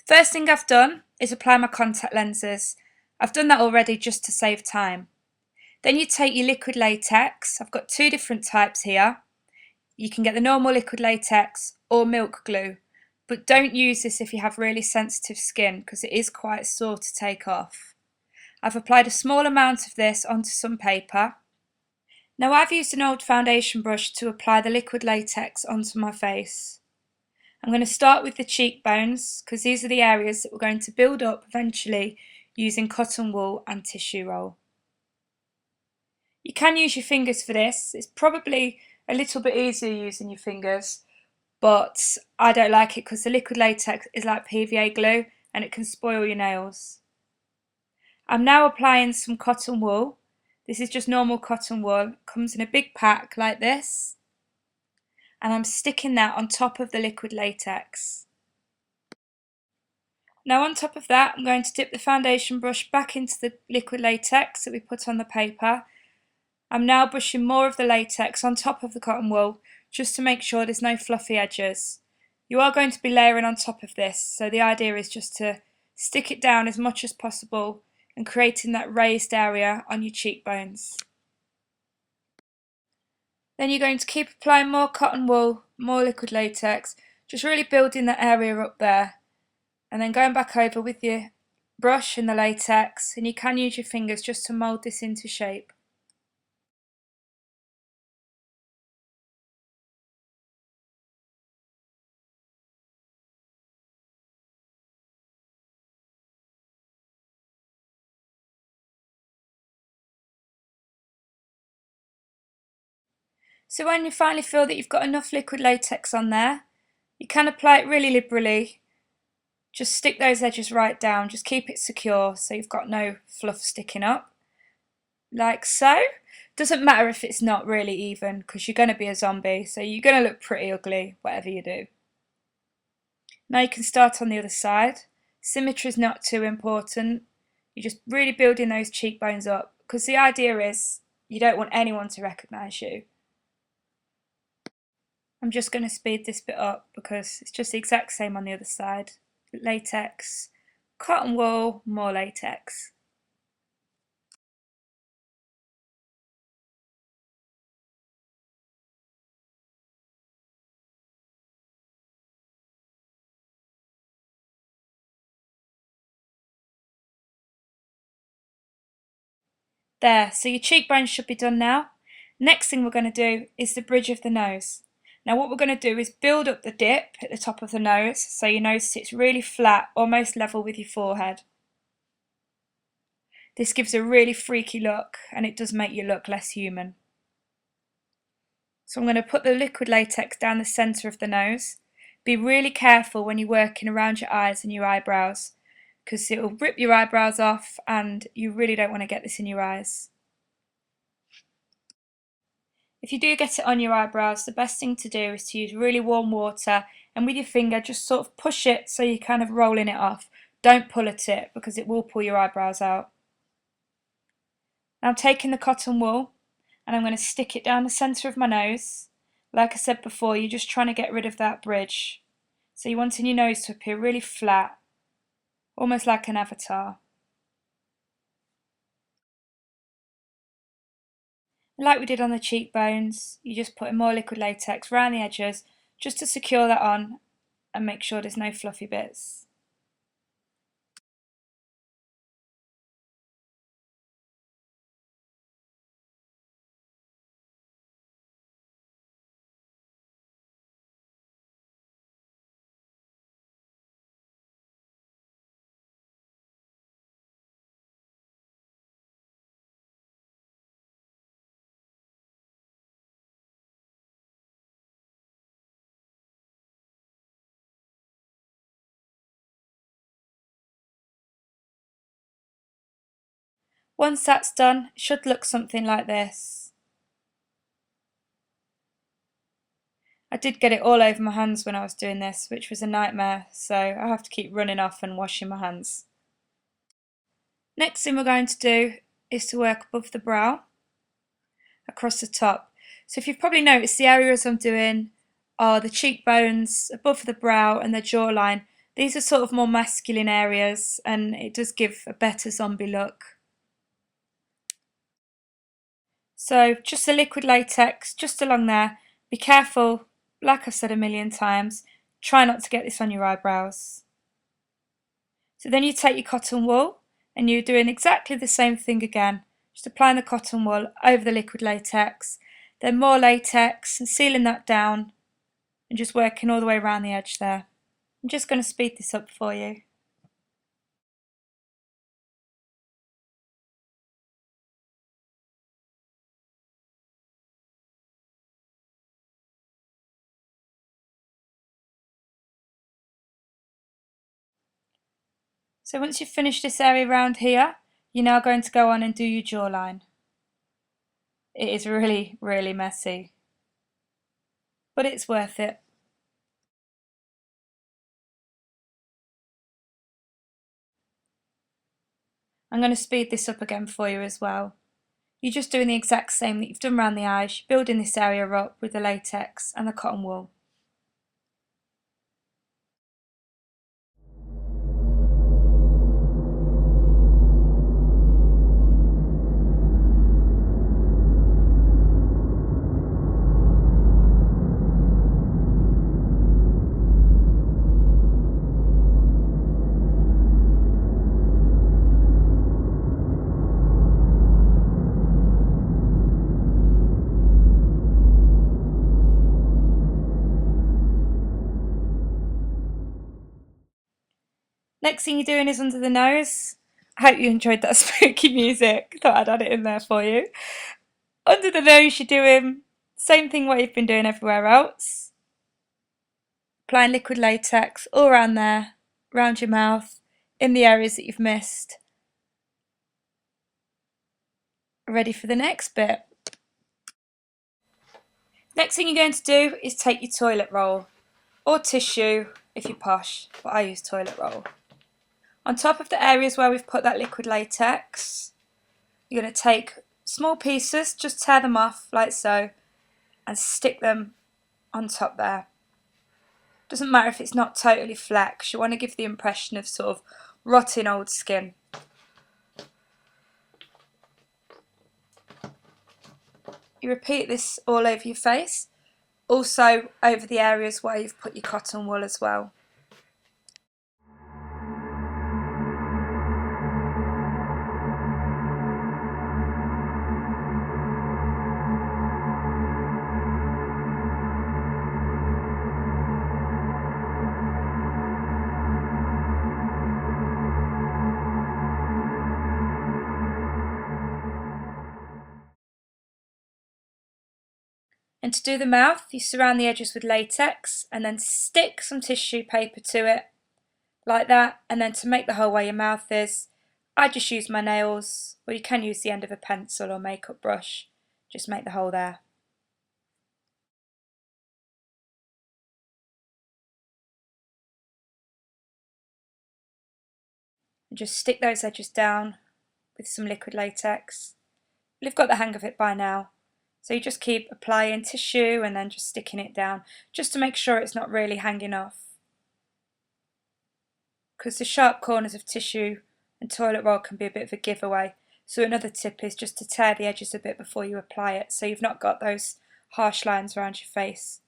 First thing I've done is apply my contact lenses. I've done that already just to save time. Then you take your liquid latex. I've got two different types here. You can get the normal liquid latex or milk glue, but don't use this if you have really sensitive skin because it is quite sore to take off. I've applied a small amount of this onto some paper. Now I've used an old foundation brush to apply the liquid latex onto my face. I'm going to start with the cheekbones because these are the areas that we're going to build up eventually using cotton wool and tissue roll. You can use your fingers for this. It's probably a little bit easier using your fingers, but I don't like it because the liquid latex is like PVA glue and it can spoil your nails. I'm now applying some cotton wool. This is just normal cotton wool. It comes in a big pack like this. And I'm sticking that on top of the liquid latex. Now on top of that, I'm going to dip the foundation brush back into the liquid latex that we put on the paper. I'm now brushing more of the latex on top of the cotton wool just to make sure there's no fluffy edges. You are going to be layering on top of this, so the idea is just to stick it down as much as possible and creating that raised area on your cheekbones. Then you're going to keep applying more cotton wool, more liquid latex, just really building that area up there. And then going back over with your brush and the latex, and you can use your fingers just to mould this into shape. So when you finally feel that you've got enough liquid latex on there, you can apply it really liberally. Just stick those edges right down, just keep it secure so you've got no fluff sticking up. Like so. Doesn't matter if it's not really even because you're going to be a zombie, so you're going to look pretty ugly whatever you do. Now you can start on the other side. Symmetry is not too important. You're just really building those cheekbones up because the idea is you don't want anyone to recognise you. I'm just going to speed this bit up because it's just the exact same on the other side. Latex, cotton wool, more latex. There, so your cheekbones should be done now. Next thing we're going to do is the bridge of the nose. Now what we're going to do is build up the dip at the top of the nose so your nose sits really flat, almost level with your forehead. This gives a really freaky look and it does make you look less human. So I'm going to put the liquid latex down the centre of the nose. Be really careful when you're working around your eyes and your eyebrows because it will rip your eyebrows off and you really don't want to get this in your eyes. If you do get it on your eyebrows, the best thing to do is to use really warm water and with your finger just sort of push it so you're kind of rolling it off. Don't pull at it because it will pull your eyebrows out. Now I'm taking the cotton wool and I'm going to stick it down the centre of my nose. Like I said before, you're just trying to get rid of that bridge. So you're wanting your nose to appear really flat, almost like an avatar. Like we did on the cheekbones, you just put in more liquid latex around the edges just to secure that on and make sure there's no fluffy bits. Once that's done, it should look something like this. I did get it all over my hands when I was doing this, which was a nightmare, so I have to keep running off and washing my hands. Next thing we're going to do is to work above the brow, across the top. So if you've probably noticed, the areas I'm doing are the cheekbones, above the brow and the jawline, These are sort of more masculine areas and it does give a better zombie look. So just the liquid latex just along there. Be careful, like I've said a million times, try not to get this on your eyebrows. So then you take your cotton wool and you're doing exactly the same thing again. Just applying the cotton wool over the liquid latex, then more latex and sealing that down and just working all the way around the edge there. I'm just going to speed this up for you. So once you've finished this area around here, you're now going to go on and do your jawline. It is really, really messy, but it's worth it. I'm going to speed this up again for you as well. You're just doing the exact same that you've done around the eyes, you're building this area up with the latex and the cotton wool. Next thing you're doing is under the nose. I hope you enjoyed that spooky music. Thought I'd add it in there for you. Under the nose you're doing same thing what you've been doing everywhere else. Applying liquid latex all around there, around your mouth, in the areas that you've missed. Ready for the next bit. Next thing you're going to do is take your toilet roll or tissue if you're posh, but I use toilet roll. On top of the areas where we've put that liquid latex, you're going to take small pieces, just tear them off like so, and stick them on top there. Doesn't matter if it's not totally flex, you want to give the impression of sort of rotting old skin. You repeat this all over your face, also over the areas where you've put your cotton wool as well. And to do the mouth, you surround the edges with latex and then stick some tissue paper to it, like that. And then to make the hole where your mouth is, I just use my nails, or you can use the end of a pencil or makeup brush. Just make the hole there. And just stick those edges down with some liquid latex. You've got the hang of it by now. So you just keep applying tissue and then just sticking it down, just to make sure it's not really hanging off. Because the sharp corners of tissue and toilet roll can be a bit of a giveaway. So another tip is just to tear the edges a bit before you apply it, so you've not got those harsh lines around your face.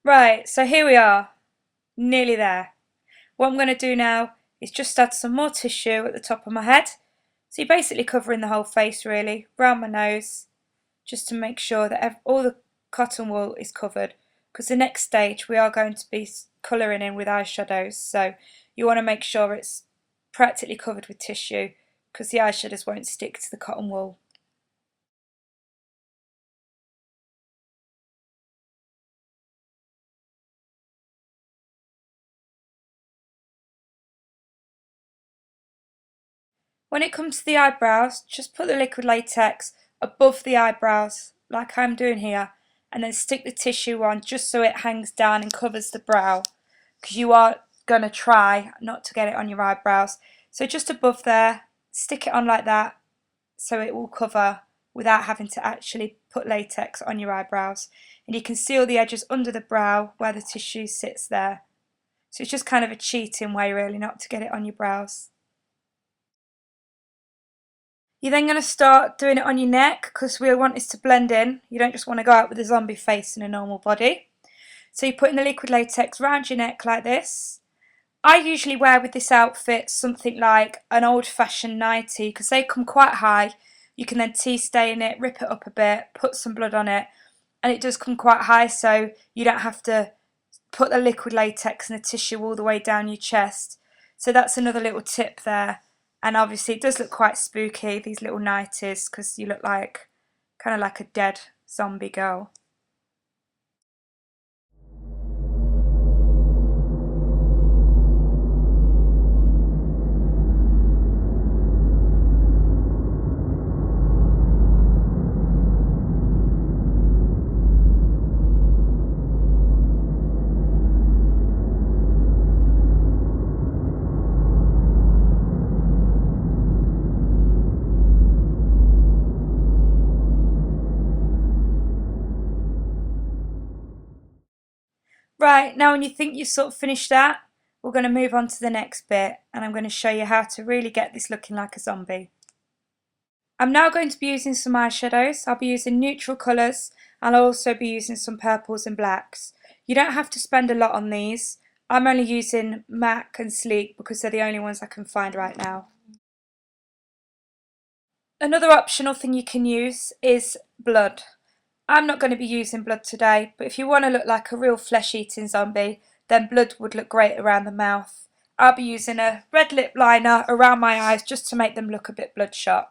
Right, so here we are, nearly there. What I'm going to do now is just add some more tissue at the top of my head. So you're basically covering the whole face really, round my nose, just to make sure that all the cotton wool is covered, because the next stage we are going to be colouring in with eyeshadows, so you want to make sure it's practically covered with tissue, because the eyeshadows won't stick to the cotton wool. When it comes to the eyebrows, just put the liquid latex above the eyebrows, like I'm doing here, and then stick the tissue on just so it hangs down and covers the brow, because you are going to try not to get it on your eyebrows. So just above there, stick it on like that, so it will cover without having to actually put latex on your eyebrows. And you can see all the edges under the brow where the tissue sits there. So it's just kind of a cheating way really not to get it on your brows. You're then going to start doing it on your neck because we want this to blend in. You don't just want to go out with a zombie face and a normal body. So you're putting the liquid latex around your neck like this. I usually wear with this outfit something like an old-fashioned nightie because they come quite high. You can then tea stain it, rip it up a bit, put some blood on it, and it does come quite high, so you don't have to put the liquid latex and the tissue all the way down your chest. So that's another little tip there. And obviously it does look quite spooky, these little nighties, because you look like kind of like a dead zombie girl. Right, now when you think you've sort of finished that, we're going to move on to the next bit and I'm going to show you how to really get this looking like a zombie. I'm now going to be using some eyeshadows. I'll be using neutral colours and I'll also be using some purples and blacks. You don't have to spend a lot on these. I'm only using MAC and Sleek because they're the only ones I can find right now. Another optional thing you can use is blood. I'm not going to be using blood today, but if you want to look like a real flesh-eating zombie, then blood would look great around the mouth. I'll be using a red lip liner around my eyes just to make them look a bit bloodshot.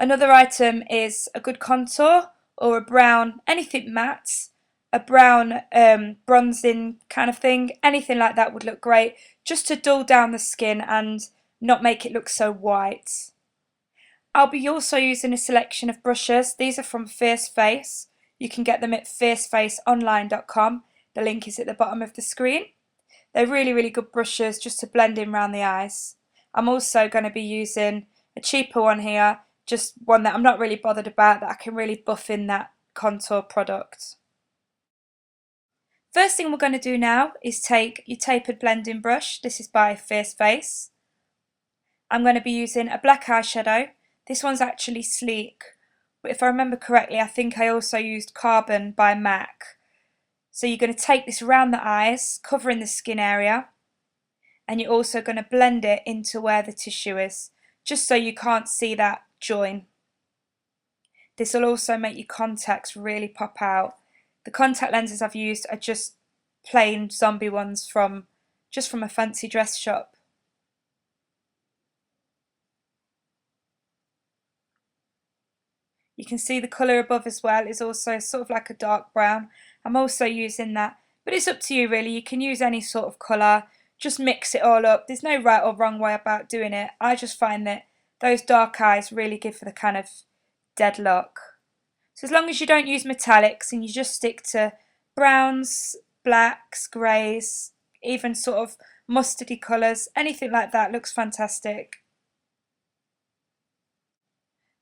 Another item is a good contour or a brown, anything matte, a brown bronzing kind of thing, anything like that would look great, just to dull down the skin and not make it look so white. I'll be also using a selection of brushes. These are from Fierce Face. You can get them at fiercefaceonline.com. The link is at the bottom of the screen. They're really, really good brushes just to blend in around the eyes. I'm also going to be using a cheaper one here, just one that I'm not really bothered about, that I can really buff in that contour product. First thing we're going to do now is take your tapered blending brush. This is by Fierce Face. I'm going to be using a black eyeshadow. This one's actually Sleek, but if I remember correctly, I think I also used Carbon by MAC. So you're going to take this around the eyes, covering the skin area, and you're also going to blend it into where the tissue is, just so you can't see that join. This will also make your contacts really pop out. The contact lenses I've used are just plain zombie ones from a fancy dress shop. You can see the colour above as well is also sort of like a dark brown. I'm also using that, but it's up to you really. You can use any sort of colour, just mix it all up. There's no right or wrong way about doing it. I just find that those dark eyes really give for the kind of dead look. So as long as you don't use metallics and you just stick to browns, blacks, greys, even sort of mustardy colours, anything like that looks fantastic.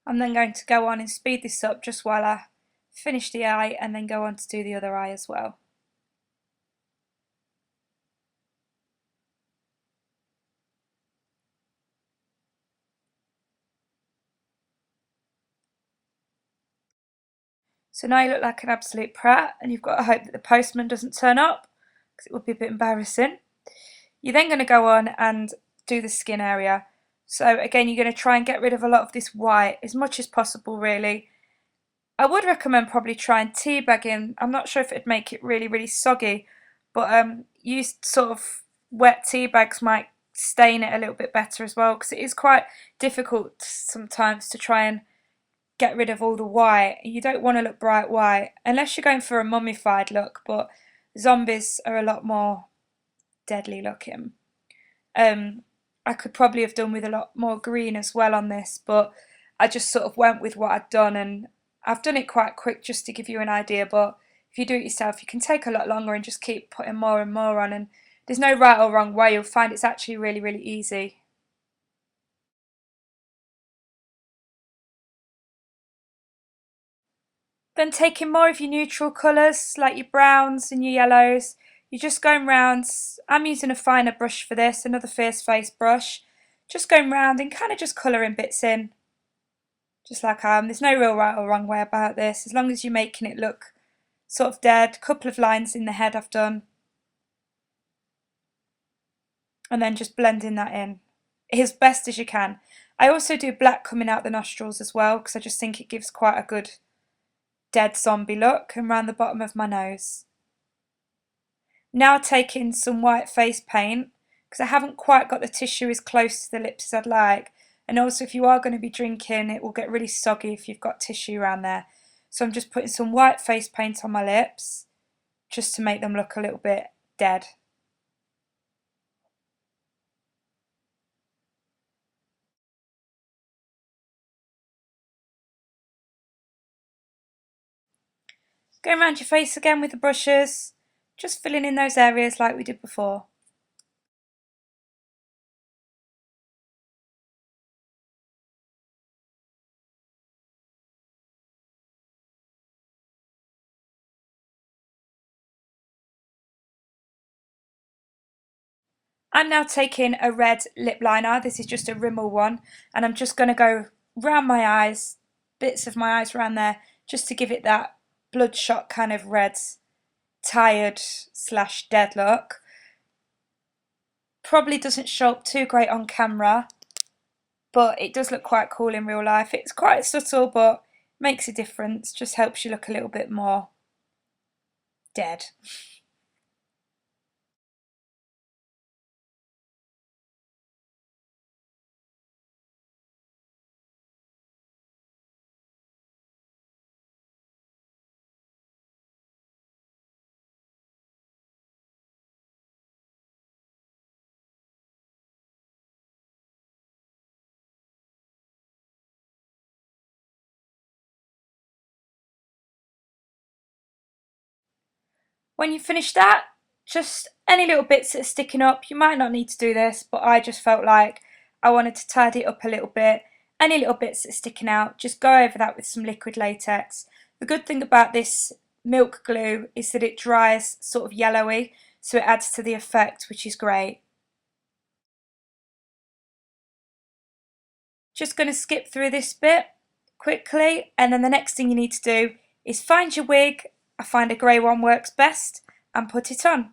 I'm then going to go on and speed this up just while I finish the eye and then go on to do the other eye as well. So now you look like an absolute prat and you've got to hope that the postman doesn't turn up because it would be a bit embarrassing. You're then going to go on and do the skin area. So again, you're going to try and get rid of a lot of this white as much as possible really. I would recommend probably trying teabagging. I'm not sure if it'd make it really, really soggy, but use sort of wet tea bags might stain it a little bit better as well because it is quite difficult sometimes to try and get rid of all the white. You don't want to look bright white unless you're going for a mummified look, but zombies are a lot more deadly looking. I could probably have done with a lot more green as well on this, but I just sort of went with what I'd done, and I've done it quite quick just to give you an idea, but if you do it yourself you can take a lot longer and just keep putting more and more on, and there's no right or wrong way. You'll find it's actually really, really easy. Then taking more of your neutral colours, like your browns and your yellows, you're just going round. I'm using a finer brush for this, another Fierce Face brush. Just going round and kind of just colouring bits in. Just like I am. There's no real right or wrong way about this, as long as you're making it look sort of dead. A couple of lines in the head I've done. And then just blending that in as best as you can. I also do black coming out the nostrils as well, because I just think it gives quite a good dead zombie look, and around the bottom of my nose. Now taking some white face paint, because I haven't quite got the tissue as close to the lips as I'd like, and also if you are going to be drinking, it will get really soggy if you've got tissue around there. So I'm just putting some white face paint on my lips, just to make them look a little bit dead. Going around your face again with the brushes, just filling in those areas like we did before. I'm now taking a red lip liner. This is just a Rimmel one, and I'm just going to go round my eyes, bits of my eyes around there, just to give it that bloodshot kind of red, tired / dead look. Probably doesn't show up too great on camera, but it does look quite cool in real life. It's quite subtle, but makes a difference. Just helps you look a little bit more dead. When you finish that, just any little bits that are sticking up, you might not need to do this, but I just felt like I wanted to tidy it up a little bit. Any little bits that are sticking out, just go over that with some liquid latex. The good thing about this milk glue is that it dries sort of yellowy, so it adds to the effect, which is great. Just going to skip through this bit quickly, and then the next thing you need to do is find your wig. I find a grey one works best, and put it on.